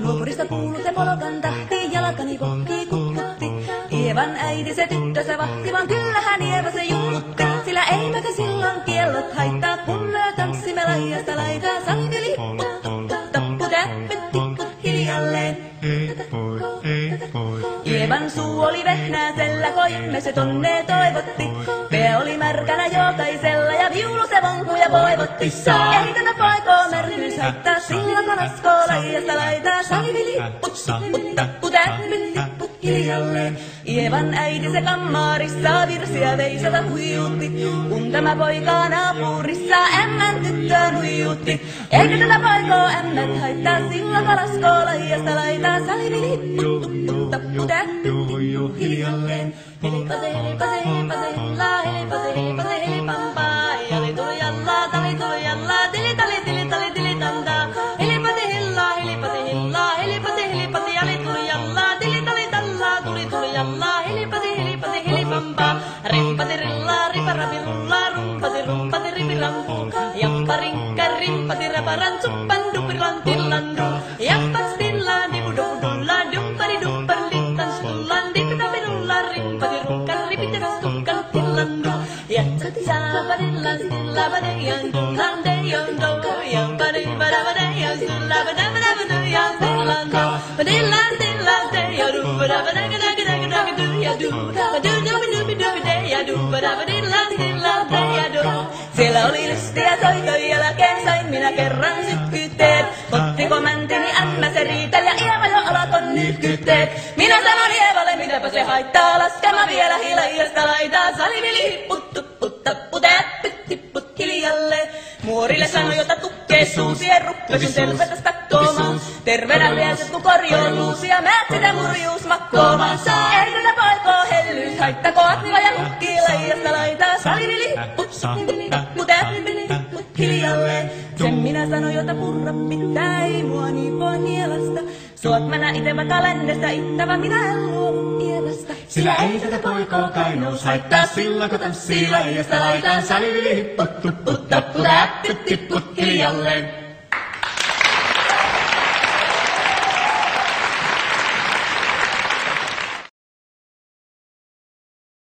Nuopurista kuului se polkan tahti, jalkani pohtii kutkutti. Ievan äiti se tyttönsä vahti, vaan kyllähän Ieva se juhlutti. Sillä eipä se silloin kiellot haittaa, kun me tanssimme laidasta laitaa. Salmi lipput, tappu, täppyt, tipput hiljalleen. Ievan suu oli vehnäisellä, koimme se tonne toivotti. Pää oli märkänä jokaisella ja viulu se vonkuja voivotti. Ei tätä poikoo märkyys haittaa, sillä kalaskoo laidasta laitaa. Salmi lipput, tappu, täppyt, tipput hiljalleen. Ievan äiti se kammarissa virsiä veisata huijutti. Kun tämä poika naapurissa ämmän tyttöön huijutti. Eikä tätä poikoo ämmät haittaa, sillä kalaskoo laidasta laitaa. Salmi lipput, tappu, täppyt, tipput hiljalleen. Helipase, helipase, helipase, hilla, helipase, helipase, helipampaa. Jali tuli jallaa, tali tuli jallaa, tili tali tili tali tili tantaa. Helipase, hilla, helipase, hilla, helipase, helipase, jali tuli jallaa, tili tali tallaa, tuli jallaa. Helipase, helipase, helipampaa. Rimpase, rillaa, riparapi, rullaa, rumpase, ripirampu. Jappa, rinkka, rimpasi, raparan, suppan, dupiran, tillandu. Jappas, tillaan, dibudubudulla, duppari, duppari, littan, stullan, dipitapirulla, rimpasi, rukkan, ripiteras, tukkan, tillandu. Jatsati, saapadilla, stillabadejan, tullandejan, doujan, padibadabadejan, stullabadabadabadejan, stillandu. Padillan, stillan, dejan, dubadabadagadagadagadagadu, badudubidubidubidejan, dubadabadillan, stillan, dejan. Siellä oli lystiä soiton jälkeen, sain minä kerran sykkyyteen. Ottiko mäntini ämmä se riitel ja Ieva jo alakon nyhkytteet. Minä sanon Ievalle, mitäpä se haittaa, laskema vielä hiljasta laitaa. Salivili hipput, tupput, tappu, täppyt, tipput hiljalle. Muorille sanoi, jota tukkee suusien ruppesin tervetäs kattoomaan. Terveenä liesettu korjoon luusia, määt sitä murjuus makkoomaan. Ei tätä poikoo hellyys haittako, atnilla ja nukkii laidasta laitaa. Salivili hipput, tappu, täppyt, tipput hiljalle. Sen minä sanoin, jota purra pitää, ei mua niin voi nielasta. Suot mä nää ite vaikka lännestä ittävä, minä en luovu Ievasta. Sillä ei tätä poikoo kainous haittaa, silloin kun tanssii laidasta laitaan. Salivili hipput, tupput, tappu, täppyt, tipput hiljalleen.